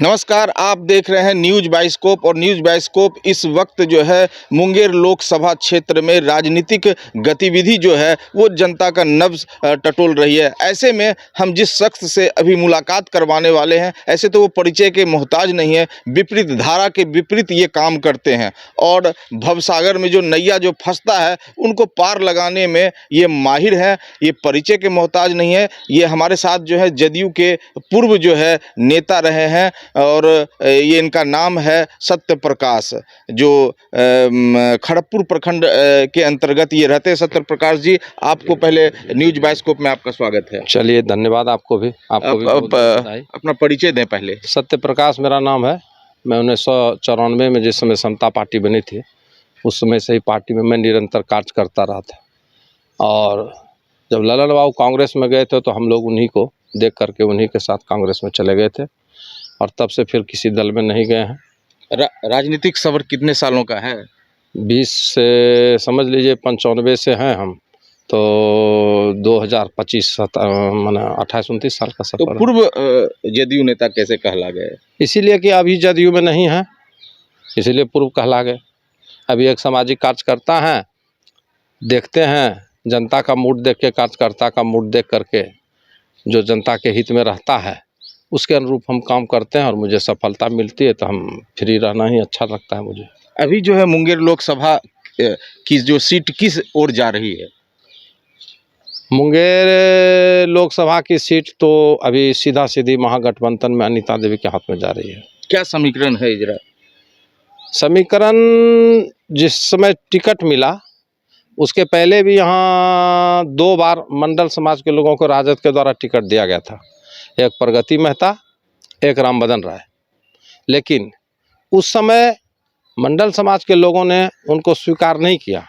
नमस्कार, आप देख रहे हैं न्यूज़ बाइस्कोप और न्यूज़ बाइस्कोप इस वक्त जो है मुंगेर लोकसभा क्षेत्र में राजनीतिक गतिविधि जो है वो जनता का नब्ज़ टटोल रही है। ऐसे में हम जिस शख्स से अभी मुलाकात करवाने वाले हैं, ऐसे तो वो परिचय के मोहताज नहीं है, विपरीत धारा के विपरीत ये काम करते हैं और भवसागर में जो नैया जो फंसता है उनको पार लगाने में ये माहिर हैं। ये परिचय के मोहताज नहीं है, ये हमारे साथ जो है जदयू के पूर्व जो है नेता रहे हैं और ये इनका नाम है सत्य प्रकाश, जो खड़गपुर प्रखंड के अंतर्गत ये रहते हैं। सत्य प्रकाश जी, आपको पहले न्यूज़ बाइस्कोप में आपका स्वागत है। चलिए, धन्यवाद आपको भी बहुत बधाई। अपना परिचय दें पहले। सत्य प्रकाश मेरा नाम है। मैं 1994 में जिस समय समता पार्टी बनी थी उस समय से ही पार्टी में मैं निरंतर कार्य करता रहा था और जब ललन बाबू कांग्रेस में गए थे तो हम लोग उन्हीं को देख करके उन्हीं के साथ कांग्रेस में चले गए थे और तब से फिर किसी दल में नहीं गए हैं। राजनीतिक सफ़र कितने सालों का है? 20 से समझ लीजिए 95 से हैं हम, तो 2025 माना 28-29 साल का तो सफर। पूर्व जदयू नेता कैसे कहला गए? इसीलिए कि अभी जदयू में नहीं है, इसीलिए पूर्व कहला गए। अभी एक सामाजिक कार्यकर्ता हैं, देखते हैं जनता का मूड देख के, कार्यकर्ता का मूड देख करके जो जनता के हित में रहता है उसके अनुरूप हम काम करते हैं और मुझे सफलता मिलती है तो हम फ्री रहना ही अच्छा लगता है मुझे। अभी जो है मुंगेर लोकसभा की जो सीट किस ओर जा रही है? मुंगेर लोकसभा की सीट तो अभी सीधा सीधी महागठबंधन में अनीता देवी के हाथ में जा रही है। क्या समीकरण है जरा? समीकरण, जिस समय टिकट मिला उसके पहले भी यहाँ 2 बार मंडल समाज के लोगों को राजद के द्वारा टिकट दिया गया था, एक प्रगति मेहता, एक रामबदन राय। लेकिन उस समय मंडल समाज के लोगों ने उनको स्वीकार नहीं किया।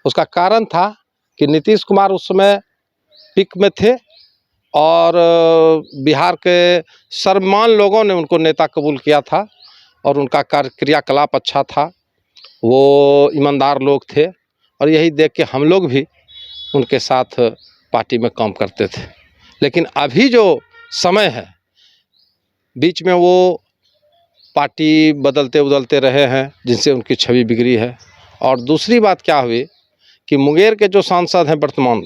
उसका कारण था कि नीतीश कुमार उस समय पिक में थे और बिहार के सर्वमान्य लोगों ने उनको नेता कबूल किया था और उनका क्रियाकलाप अच्छा था, वो ईमानदार लोग थे और यही देख के हम लोग भी उनके साथ पार्टी में काम करते थे। लेकिन अभी जो समय है, बीच में वो पार्टी बदलते बदलते रहे हैं जिनसे उनकी छवि बिगड़ी है। और दूसरी बात क्या हुई कि मुंगेर के जो सांसद हैं वर्तमान,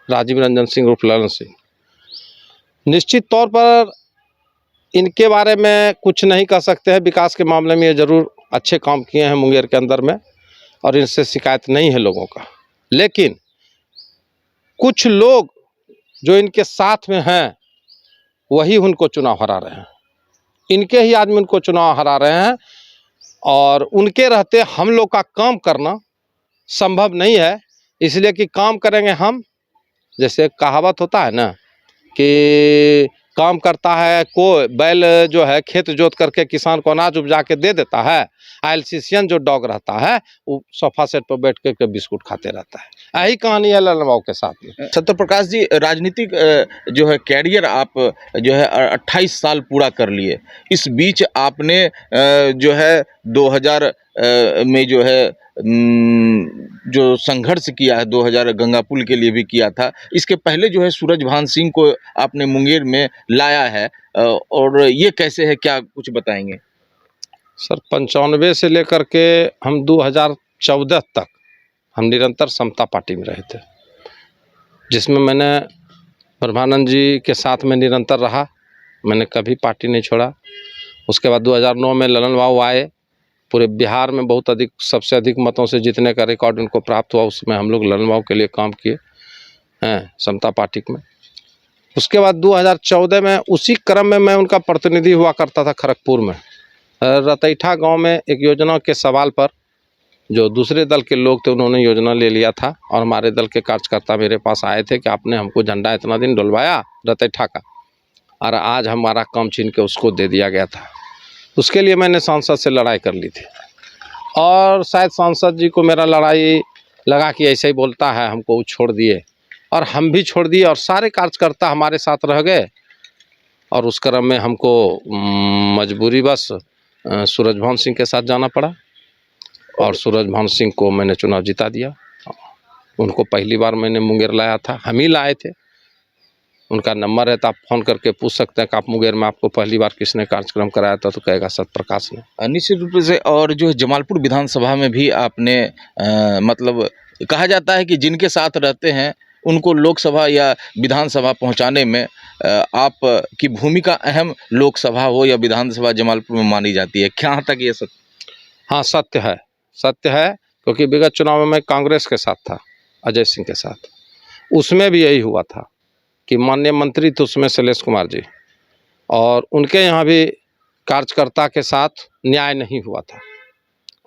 राजीव रंजन सिंह उर्फ ललन सिंह, निश्चित तौर पर इनके बारे में कुछ नहीं कह सकते हैं। विकास के मामले में ये ज़रूर अच्छे काम किए हैं मुंगेर के अंदर में और इनसे शिकायत नहीं है लोगों का। लेकिन कुछ लोग जो इनके साथ में हैं वही उनको चुनाव हरा रहे हैं, इनके ही आदमी उनको चुनाव हरा रहे हैं और उनके रहते हम लोग का काम करना संभव नहीं है। इसलिए कि काम करेंगे हम, जैसे कहावत होता है ना कि काम करता है कोई बैल जो है खेत जोत करके किसान को अनाज उपजा के दे देता है, एलसीसियन जो डॉग रहता है वो सोफा सेट पर बैठ के बिस्कुट खाते रहता है। यही कहानी है ललन बाबू के साथ में। सत्य प्रकाश जी, राजनीतिक जो है कैरियर आप जो है 28 साल पूरा कर लिए। इस बीच आपने जो है 2000 में जो है जो संघर्ष किया है, 2000 गंगा पुल के लिए भी किया था। इसके पहले जो है सूरजभान सिंह को आपने मुंगेर में लाया है और ये कैसे है, क्या कुछ बताएंगे? सर, 95 से लेकर के हम 2014 तक हम निरंतर समता पार्टी में रहे थे, जिसमें मैंने ब्रह्मानंद जी के साथ में निरंतर रहा, मैंने कभी पार्टी नहीं छोड़ा। उसके बाद 2009 में ललन बाबू आए, पूरे बिहार में बहुत अधिक, सबसे अधिक मतों से जीतने का रिकॉर्ड उनको प्राप्त हुआ। उसमें हम लोग ललन बाबू के लिए काम किए हैं समता पार्टी में। उसके बाद 2014 में उसी क्रम में मैं उनका प्रतिनिधि हुआ करता था खड़गपुर में। रतैठा गांव में एक योजना के सवाल पर जो दूसरे दल के लोग थे उन्होंने योजना ले लिया था और हमारे दल के कार्यकर्ता मेरे पास आए थे कि आपने हमको झंडा इतना दिन डलवाया रतैठा का और आज हमारा काम छीन के उसको दे दिया गया था। उसके लिए मैंने सांसद से लड़ाई कर ली थी और शायद सांसद जी को मेरा लड़ाई लगा कि ऐसे ही बोलता है, हमको वो छोड़ दिए और हम भी छोड़ दिए और सारे कार्यकर्ता हमारे साथ रह गए। और उस क्रम में हमको मजबूरी बस सूरजभान सिंह के साथ जाना पड़ा और सूरजभान सिंह को मैंने चुनाव जिता दिया। उनको पहली बार मैंने मुंगेर लाया था, हम ही लाए थे उनका नंबर है, तो आप फ़ोन करके पूछ सकते हैं कि आप मुंगेर में आपको पहली बार किसने कार्यक्रम कराया था, तो कहेगा सत्यप्रकाश ने। निश्चित रूप से। और जो है जमालपुर विधानसभा में भी आपने मतलब कहा जाता है कि जिनके साथ रहते हैं उनको लोकसभा या विधानसभा पहुंचाने में आप की भूमिका अहम लोकसभा हो या विधानसभा जमालपुर में मानी जाती है। क्या तक ये सत्य? हाँ, सत्य है, सत्य है, क्योंकि विगत चुनाव में मैं कांग्रेस के साथ था, अजय सिंह के साथ। उसमें भी यही हुआ था कि माननीय मंत्री थे उसमें शैलेश कुमार जी, और उनके यहाँ भी कार्यकर्ता के साथ न्याय नहीं हुआ था,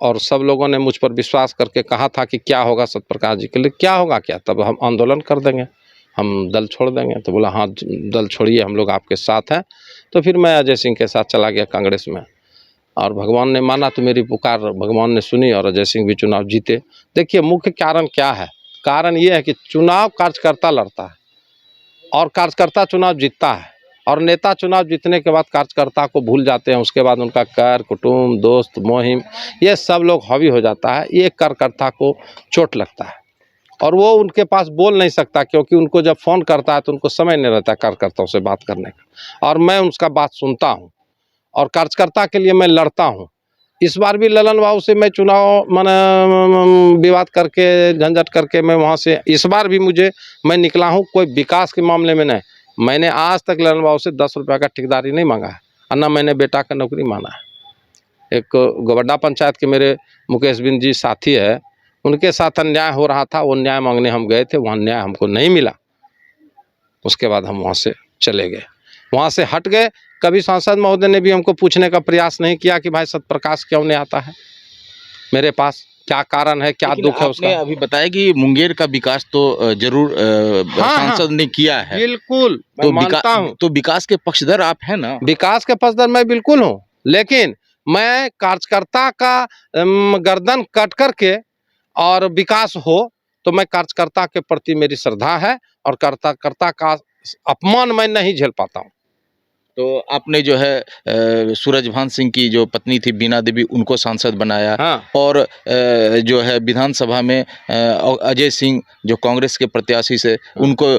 और सब लोगों ने मुझ पर विश्वास करके कहा था कि क्या होगा सत्यप्रकाश जी के लिए, क्या होगा क्या, तब हम आंदोलन कर देंगे, हम दल छोड़ देंगे। तो बोला हाँ दल छोड़िए, हम लोग आपके साथ हैं। तो फिर मैं अजय सिंह के साथ चला गया कांग्रेस में, और भगवान ने माना तो मेरी पुकार भगवान ने सुनी और अजय सिंह भी चुनाव जीते। देखिए मुख्य कारण क्या है, कारण ये है कि चुनाव कार्यकर्ता लड़ता है और कार्यकर्ता चुनाव जीतता है, और नेता चुनाव जीतने के बाद कार्यकर्ता को भूल जाते हैं। उसके बाद उनका कर कुटुंब दोस्त मुहिम ये सब लोग हावी हो जाता है। ये कार्यकर्ता को चोट लगता है और वो उनके पास बोल नहीं सकता, क्योंकि उनको जब फ़ोन करता है तो उनको समय नहीं रहता कार्यकर्ताओं से बात करने का, और मैं उसका बात सुनता हूँ और कार्यकर्ता के लिए मैं लड़ता हूँ। इस बार भी ललन बाबू से मैं चुनाव माने विवाद करके झंझट करके मैं वहाँ से, इस बार भी मैं निकला हूँ कोई विकास के मामले में नहीं। मैंने आज तक ललन बाबू से 10 रुपये का ठेकेदारी नहीं मांगा है, और ना मैंने बेटा का नौकरी मांगा है। एक गोबड्डा पंचायत के मेरे मुकेश बिंद जी साथी है, उनके साथ अन्याय हो रहा था, वो न्याय मांगने हम गए थे, वहाँ न्याय हमको नहीं मिला। उसके बाद हम वहाँ से चले गए, वहाँ से हट गए। कभी सांसद महोदय ने भी हमको पूछने का प्रयास नहीं किया कि भाई सत्यप्रकाश क्यों नहीं आता है मेरे पास, क्या कारण है, क्या दुख है उसका। आपने अभी बताया कि मुंगेर का विकास तो जरूर सांसद ने किया है, बिल्कुल तो मैं मानता हूँ, तो विकास के पक्षधर आप हैं ना? विकास के पक्षधर मैं बिल्कुल हूँ, लेकिन मैं कार्यकर्ता का गर्दन कट करके और विकास हो, तो मैं कार्यकर्ता के प्रति मेरी श्रद्धा है, और कार्यकर्ता का अपमान मैं नहीं झेल पाता हूँ। तो आपने जो है सूरजभान सिंह की जो पत्नी थी बीना देवी, उनको सांसद बनाया। हाँ। और जो है विधानसभा में अजय सिंह जो कांग्रेस के प्रत्याशी से, उनको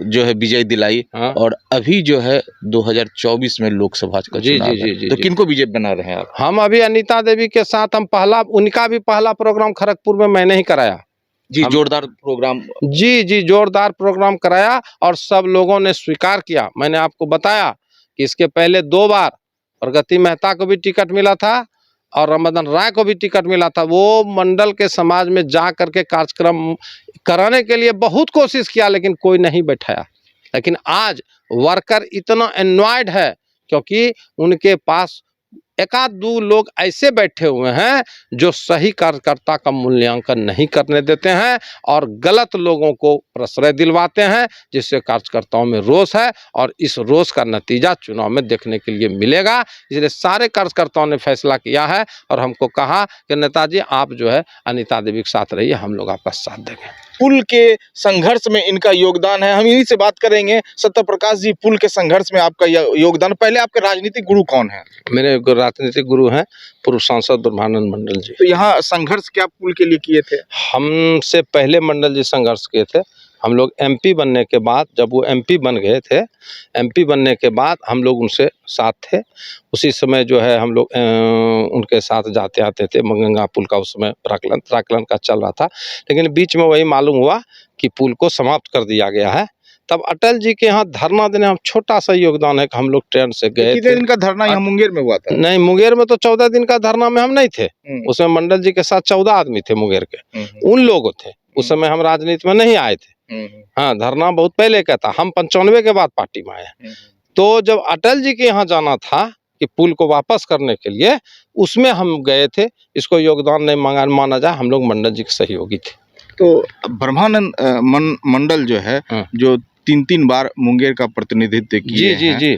जो है विजय दिलाई। हाँ। और अभी जो है 2024 में लोकसभा का चुनाव है, तो किनको विजय बना रहे हैं आप? हम अभी अनीता देवी के साथ उनका भी पहला प्रोग्राम खड़गपुर में मैंने ही कराया। जी, जोरदार प्रोग्राम। जी जोरदार प्रोग्राम कराया और सब लोगों ने स्वीकार किया। मैंने आपको बताया कि इसके पहले 2 बार प्रगति मेहता को भी टिकट मिला था और रमदन राय को भी टिकट मिला था। वो मंडल के समाज में जा करके कार्यक्रम कराने के लिए बहुत कोशिश किया, लेकिन कोई नहीं बैठाया। लेकिन आज वर्कर इतना एनॉयड है, क्योंकि उनके पास 1-2 लोग ऐसे बैठे हुए हैं जो सही कार्यकर्ता का मूल्यांकन नहीं करने देते हैं और गलत लोगों को प्रश्रय दिलवाते हैं, जिससे कार्यकर्ताओं में रोष है, और इस रोष का नतीजा चुनाव में देखने के लिए मिलेगा। इसलिए सारे कार्यकर्ताओं ने फैसला किया है और हमको कहा कि नेताजी आप जो है अनीता देवी के साथ रहिए, हम लोग आपका साथ देंगे। पुल के संघर्ष में इनका योगदान है, हम इन्हीं से बात करेंगे। सत्यप्रकाश जी, पुल के संघर्ष में आपका योगदान, पहले आपके राजनीतिक गुरु कौन है? मेरे राजनीतिक गुरु हैं पूर्व सांसद ब्रह्मानंद मंडल जी। तो यहाँ संघर्ष क्या पुल के लिए किए थे? हमसे पहले मंडल जी संघर्ष किए थे। हम लोग एमपी बनने के बाद, जब वो एमपी बन गए थे, एमपी बनने के बाद हम लोग उनसे साथ थे। उसी समय जो है हम लोग उनके साथ जाते आते थे। गंगा पुल का उस समय प्राक्कलन का चल रहा था, लेकिन बीच में वही मालूम हुआ कि पुल को समाप्त कर दिया गया है। तब अटल जी के यहाँ धरना देने हम छोटा सा योगदान है कि हम लोग ट्रेन से गए थे। कितने दिन का धरना यहाँ मुंगेर में हुआ था? नहीं, मुंगेर में तो 14 दिन का धरना में हम नहीं थे। उसमें मंडल जी के साथ 14 आदमी थे मुंगेर के, उन लोग थे। उस समय हम राजनीति में नहीं आए थे। हाँ, धरना बहुत पहले का था, हम 95 के बाद पार्टी में आए। तो जब अटल जी के यहाँ जाना था कि पुल को वापस करने के लिए, उसमें हम गए थे। इसको योगदान नहीं माना जाए, हम लोग मंडल जी के सहयोगी थे। तो ब्रह्मानंद मंडल जो है, जो 3 बार मुंगेर का प्रतिनिधित्व किए हैं, जी।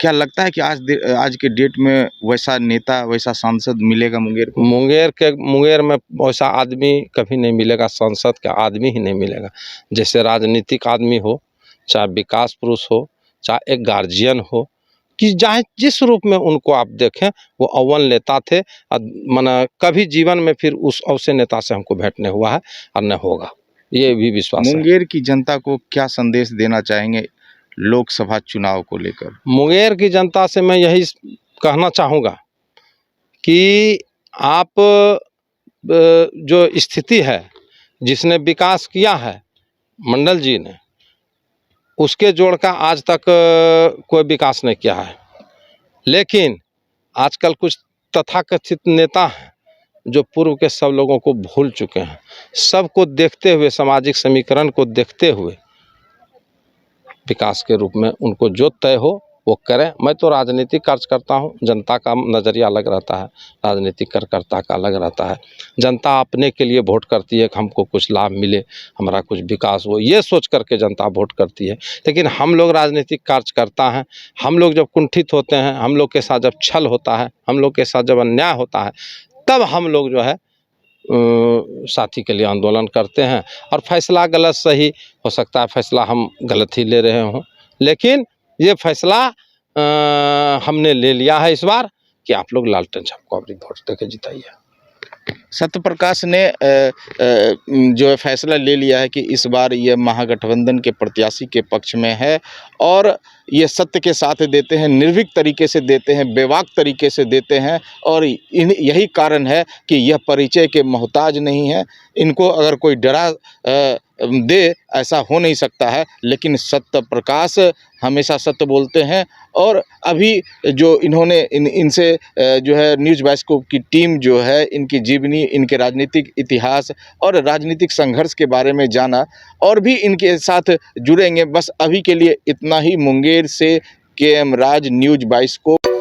क्या लगता है कि आज के डेट में वैसा नेता, वैसा सांसद मिलेगा मुंगेर को? मुंगेर में वैसा आदमी कभी नहीं मिलेगा, सांसद का आदमी ही नहीं मिलेगा। जैसे राजनीतिक आदमी हो, चाहे विकास पुरुष हो, चाहे एक गार्जियन हो, कि चाहे जिस रूप में उनको आप देखें, वो अव्वल नेता थे। माना कभी जीवन में फिर उस अवश्य नेता से हमको भेंटने हुआ है और न होगा, ये भी विश्वास है। मुंगेर की जनता को क्या संदेश देना चाहेंगे? लोकसभा चुनाव को लेकर? मुंगेर की जनता से मैं यही कहना चाहूँगा कि आप जो स्थिति है, जिसने विकास किया है मंडल जी ने, उसके जोड़ का आज तक कोई विकास नहीं किया है। लेकिन आजकल कुछ तथाकथित नेता हैं जो पूर्व के सब लोगों को भूल चुके हैं। सबको देखते हुए, सामाजिक समीकरण को देखते हुए विकास के रूप में उनको जो तय हो वो करें। मैं तो राजनीतिक कार्य करता हूँ, जनता का नज़रिया अलग रहता है, राजनीतिक कार्यकर्ता का अलग रहता है। जनता अपने के लिए वोट करती है कि हमको कुछ लाभ मिले, हमारा कुछ विकास हो, ये सोच करके जनता वोट करती है। लेकिन हम लोग राजनीतिक कार्यकर्ता हैं, हम लोग जब कुंठित होते हैं, हम लोग के साथ जब छल होता है, हम लोग के साथ जब अन्याय होता है, तब हम लोग जो है साथी के लिए आंदोलन करते हैं। और फैसला गलत सही हो सकता है, फैसला हम गलत ही ले रहे हों, लेकिन ये फैसला हमने ले लिया है इस बार कि आप लोग लालटेन साहब को अपनी वोट देके जिताइए। सत्य प्रकाश ने जो है फैसला ले लिया है कि इस बार ये महागठबंधन के प्रत्याशी के पक्ष में है और ये सत्य के साथ देते हैं, निर्भीक तरीके से देते हैं, बेबाक तरीके से देते हैं और यही कारण है कि यह परिचय के मोहताज नहीं है। इनको अगर कोई डरा दे, ऐसा हो नहीं सकता है। लेकिन सत्य प्रकाश हमेशा सत्य बोलते हैं और अभी जो इन्होंने इनसे जो है न्यूज़ बाइस्कोप की टीम जो है इनकी जीवनी, इनके राजनीतिक इतिहास और राजनीतिक संघर्ष के बारे में जाना और भी इनके साथ जुड़ेंगे। बस अभी के लिए इतना ही। मुंगेर से KM राज, न्यूज़ बाइस्कोप।